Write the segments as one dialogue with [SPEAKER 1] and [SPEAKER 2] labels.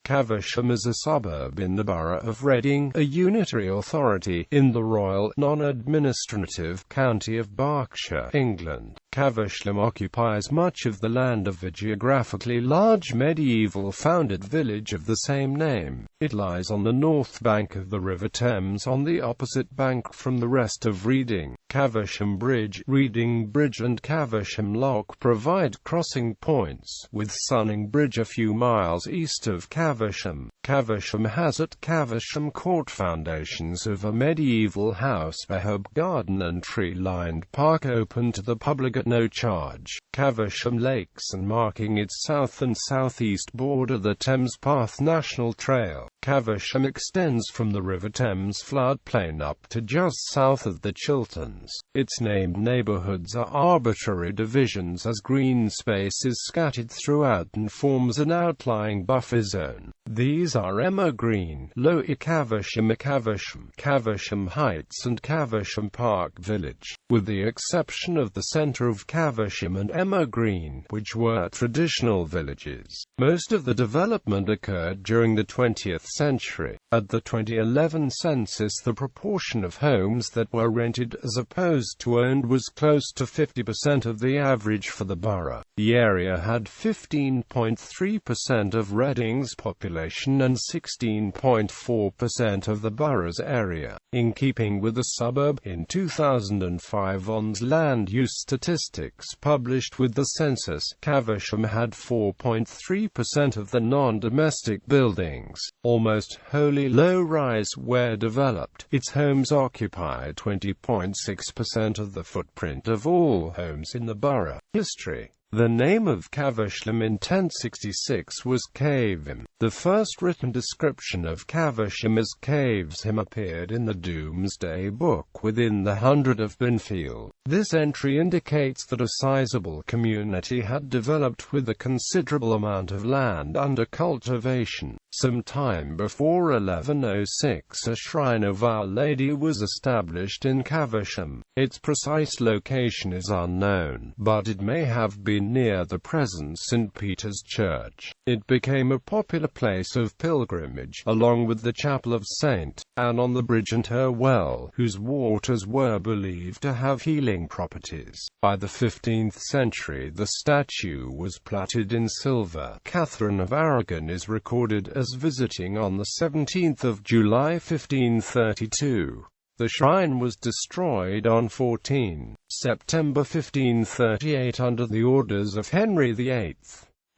[SPEAKER 1] Caversham is a suburb in the Borough of Reading, a unitary authority, in the royal, non-administrative, county of Berkshire, England. Caversham occupies much of the land of the geographically large medieval founded village of the same name. It lies on the north bank of the River Thames, on the opposite bank from the rest of Reading. Caversham Bridge, Reading Bridge and Caversham Lock provide crossing points, with Sunning Bridge a few miles east of Caversham. Caversham has at Caversham Court foundations of a medieval house, a herb garden and tree-lined park open to the public at no charge. Caversham Lakes and marking its south and southeast border the Thames Path National Trail. Caversham extends from the River Thames floodplain up to just south of the Chilterns. Its named neighbourhoods are arbitrary divisions as green space is scattered throughout and forms an outlying buffer zone. These are Emma Green, Lower Caversham, Caversham Heights and Caversham Park Village, with the exception of the centre of Caversham and Emma Green, which were traditional villages. Most of the development occurred during the 20th century. At the 2011 census, the proportion of homes that were rented as opposed to owned was close to 50% of the average for the borough. The area had 15.3% of Reading's population and 16.4% of the borough's area. In keeping with the suburb, in 2005 ON's land use statistics published with the census, Caversham had 4.3% of the non-domestic buildings, almost wholly low-rise, were developed. Its homes occupy 20.6% of the footprint of all homes in the borough. History. The name of Caversham in 1066 was Caveham. The first written description of Caversham as Cavesham appeared in the Domesday Book within the hundred of Binfield. This entry indicates that a sizable community had developed with a considerable amount of land under cultivation. Some time before 1106 a shrine of Our Lady was established in Caversham. Its precise location is unknown, but it may have been near the present St. Peter's Church. It became a popular place of pilgrimage, along with the Chapel of St. Anne on the bridge and her well, whose waters were believed to have healing properties. By the 15th century the statue was plated in silver. Catherine of Aragon is recorded as visiting on the 17th of July 1532. The shrine was destroyed on 14 September 1538 under the orders of Henry VIII.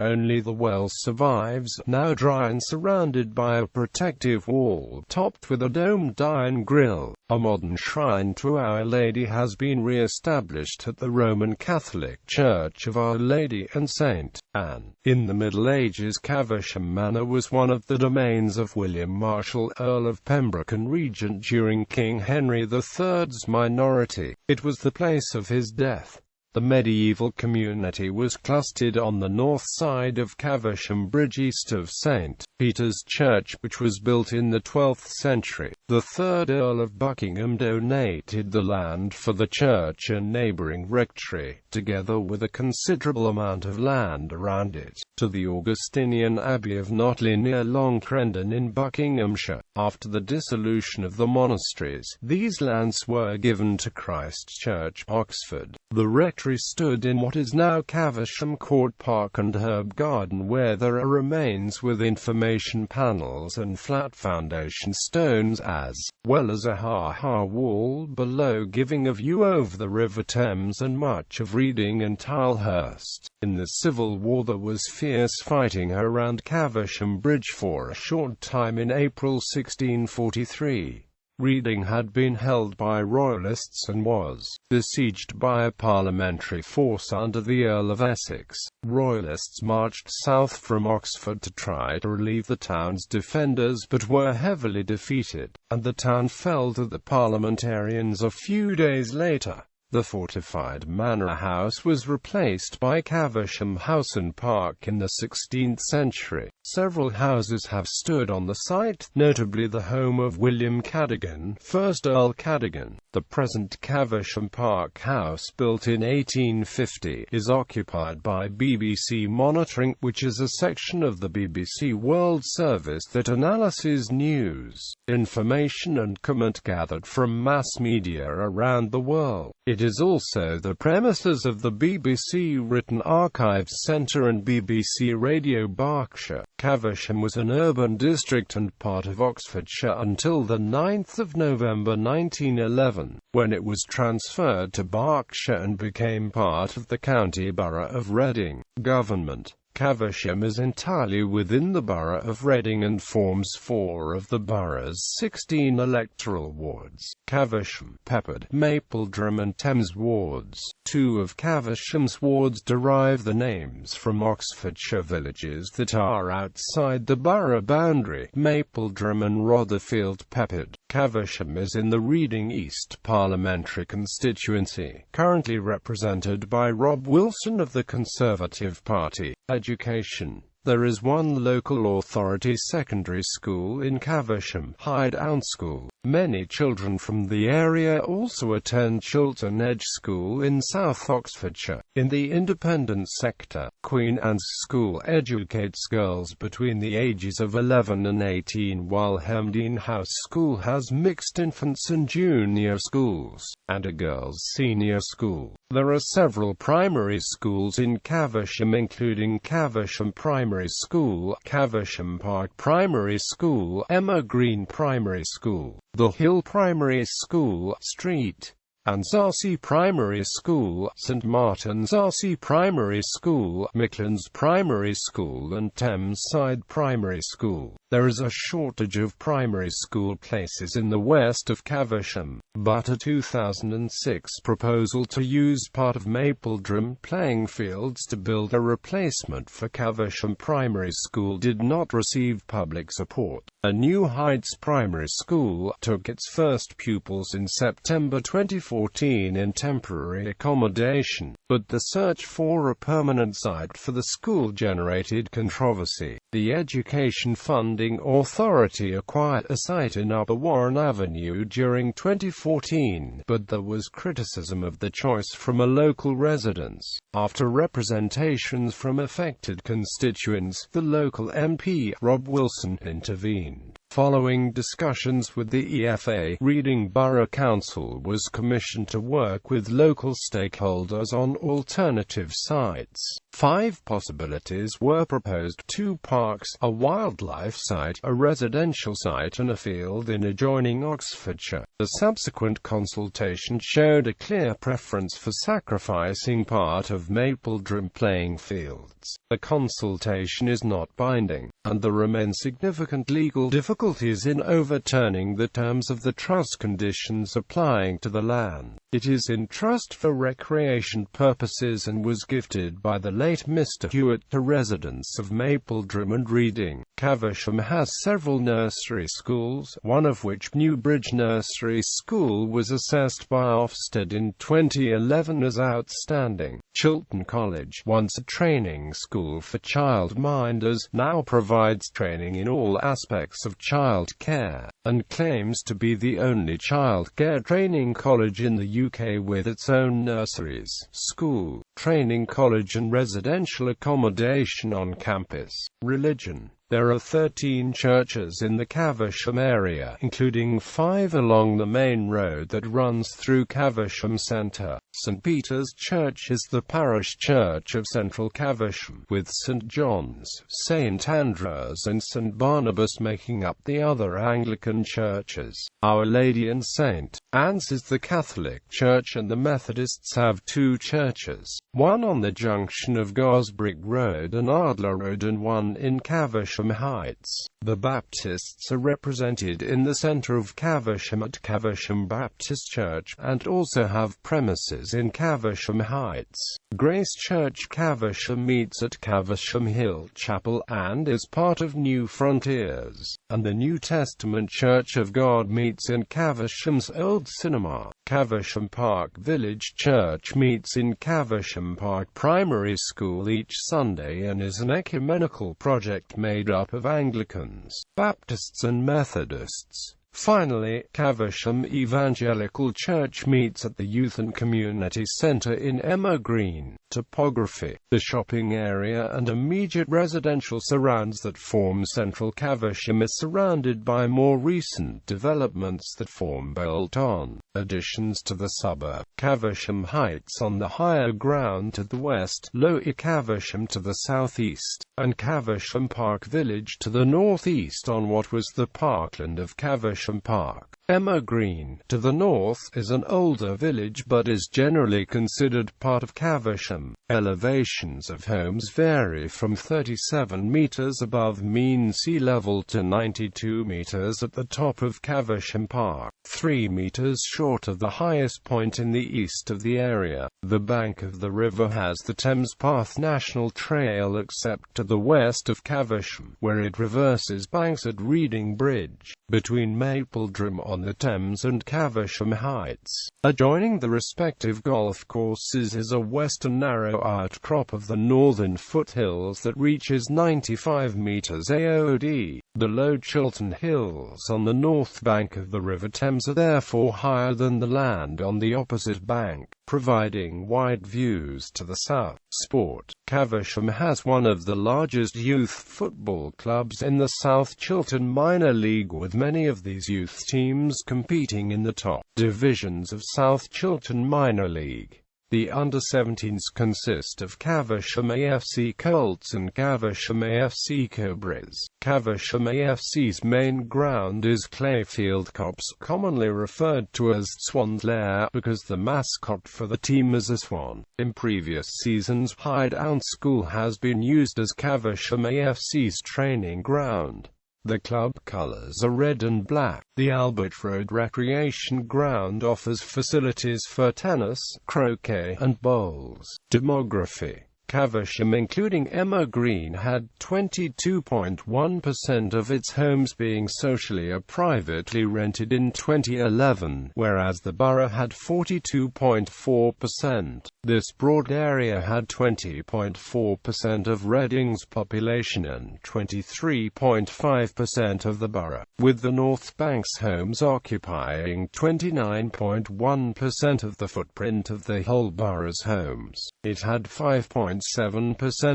[SPEAKER 1] Only the well survives, now dry and surrounded by a protective wall, topped with a domed iron grille. A modern shrine to Our Lady has been re-established at the Roman Catholic Church of Our Lady and St. Anne. In the Middle Ages, Caversham Manor was one of the domains of William Marshal, Earl of Pembroke and Regent during King Henry III's minority. It was the place of his death. The medieval community was clustered on the north side of Caversham Bridge east of St. Peter's Church, which was built in the 12th century. The 3rd Earl of Buckingham donated the land for the church and neighbouring rectory, together with a considerable amount of land around it, to the Augustinian Abbey of Notley near Long Crendon in Buckinghamshire. After the dissolution of the monasteries, these lands were given to Christ Church, Oxford. The rectory stood in what is now Caversham Court Park and Herb Garden, where there are remains with information panels and flat foundation stones, as well as a ha-ha wall below giving a view over the River Thames and much of Reading and Tilehurst. In the Civil War there was fierce fighting around Caversham Bridge for a short time in April 1643. Reading had been held by Royalists and was besieged by a parliamentary force under the Earl of Essex. Royalists marched south from Oxford to try to relieve the town's defenders but were heavily defeated, and the town fell to the parliamentarians a few days later. The fortified manor house was replaced by Caversham House and Park in the 16th century. Several houses have stood on the site, notably the home of William Cadogan, 1st Earl Cadogan. The present Caversham Park House, built in 1850, is occupied by BBC Monitoring, which is a section of the BBC World Service that analyses news, information and comment gathered from mass media around the world. It is also the premises of the BBC Written Archives Centre and BBC Radio Berkshire. Caversham was an urban district and part of Oxfordshire until the 9th of November 1911, when it was transferred to Berkshire and became part of the county borough of Reading. Government. Caversham is entirely within the Borough of Reading and forms 4 of the borough's 16 electoral wards: Caversham, Peppard, Mapledrum and Thames wards. 2 of Caversham's wards derive the names from Oxfordshire villages that are outside the borough boundary: Mapledrum and Rotherfield Peppard. Caversham is in the Reading East parliamentary constituency, currently represented by Rob Wilson of the Conservative Party. Education. There is one local authority secondary school in Caversham, Hidedown School. Many children from the area also attend Chiltern Edge School in South Oxfordshire. In the independent sector, Queen Anne's School educates girls between the ages of 11 and 18, while Hemdean House School has mixed infants and junior schools, and a girls' senior school. There are several primary schools in Caversham, including Caversham Primary School, Caversham Park Primary School, Emma Green Primary School, The Hill Primary School, Street and Zarsey Primary School, St Martin's Zarsey Primary School, Micklands Primary School and Thames Side Primary School. There is a shortage of primary school places in the west of Caversham, but a 2006 proposal to use part of Mapledrum playing fields to build a replacement for Caversham Primary School did not receive public support. A New Heights Primary School took its first pupils in September 2014 in temporary accommodation, but the search for a permanent site for the school generated controversy. The Education Funding Authority acquired a site in Upper Warren Avenue during 2014, but there was criticism of the choice from a local residents. After representations from affected constituents, the local MP, Rob Wilson, intervened. Following discussions with the EFA, Reading Borough Council was commissioned to work with local stakeholders on alternative sites. 5 possibilities were proposed: 2 parks, a wildlife site, a residential site and a field in adjoining Oxfordshire. The subsequent consultation showed a clear preference for sacrificing part of Mapledrum playing fields. The consultation is not binding, and there remain significant legal difficulties in overturning the terms of the trust conditions applying to the land. It is in trust for recreation purposes and was gifted by the late Mr. Hewitt to residents of Mapledrum and Reading. Caversham has several nursery schools, one of which, Newbridge Nursery School, was assessed by Ofsted in 2011 as outstanding. Chiltern College, once a training school for childminders, now provides training in all aspects of child care, and claims to be the only child care training college in the UK with its own nurseries, school, training college and residential accommodation on campus. Religion. There are 13 churches in the Caversham area, including 5 along the main road that runs through Caversham Centre. St Peter's Church is the parish church of Central Caversham, with St John's, St Andrews and St Barnabas making up the other Anglican churches. Our Lady and St Anne's is the Catholic Church, and the Methodists have 2 churches, one on the junction of Gosbrick Road and Ardler Road and one in Caversham Caversham Heights. The Baptists are represented in the centre of Caversham at Caversham Baptist Church, and also have premises in Caversham Heights. Grace Church Caversham meets at Caversham Hill Chapel, and is part of New Frontiers, and the New Testament Church of God meets in Caversham's Old Cinema. Caversham Park Village Church meets in Caversham Park Primary School each Sunday and is an ecumenical project made up of Anglicans, Baptists and Methodists. Finally, Caversham Evangelical Church meets at the Youth and Community Centre in Emma Green. Topography. The shopping area and immediate residential surrounds that form central Caversham is surrounded by more recent developments that form bolt-on additions to the suburb. Caversham Heights on the higher ground to the west, Lower Caversham to the southeast, and Caversham Park Village to the northeast on what was the parkland of Caversham Park. Emma Green, to the north, is an older village but is generally considered part of Caversham. Elevations of homes vary from 37 metres above mean sea level to 92 metres at the top of Caversham Park, 3 metres short of the highest point in the east of the area. The bank of the river has the Thames Path National Trail except to the west of Caversham, where it reverses banks at Reading Bridge, between Mapledrum on the Thames and Caversham Heights. Adjoining the respective golf courses is a western narrow outcrop of the northern foothills that reaches 95 metres AOD. The low Chiltern Hills on the north bank of the River Thames are therefore higher than the land on the opposite bank, providing wide views to the south. Sport. Caversham has one of the largest youth football clubs in the South Chiltern Minor League, with many of these youth teams competing in the top divisions of South Chiltern Minor League. The under-17s consist of Caversham AFC Colts and Caversham AFC Cobras. Caversham AFC's main ground is Clayfield Copse, commonly referred to as Swan's Lair, because the mascot for the team is a swan. In previous seasons, Hideout School has been used as Caversham AFC's training ground. The club colours are red and black. The Albert Road Recreation Ground offers facilities for tennis, croquet, and bowls. Demography. Caversham, including Emma Green, had 22.1% of its homes being socially or privately rented in 2011, whereas the borough had 42.4%. This broad area had 20.4% of Reading's population and 23.5% of the borough, with the North Bank's homes occupying 29.1% of the footprint of the whole borough's homes. It had 5.7%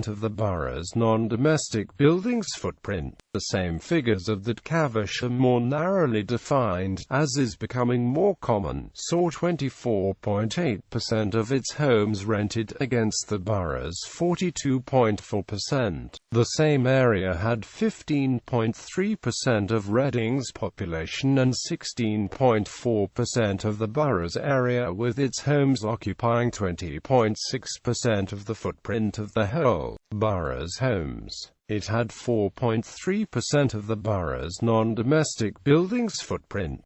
[SPEAKER 1] of the borough's non-domestic buildings footprint, the same figures of that Caversham, more narrowly defined, as is becoming more common, saw 24.8% of its homes rented, against the borough's 42.4%. The same area had 15.3% of Reading's population and 16.4% of the borough's area, with its homes occupying 20.6% of the footprint of the whole borough's homes. It had 4.3% of the borough's non-domestic buildings footprint,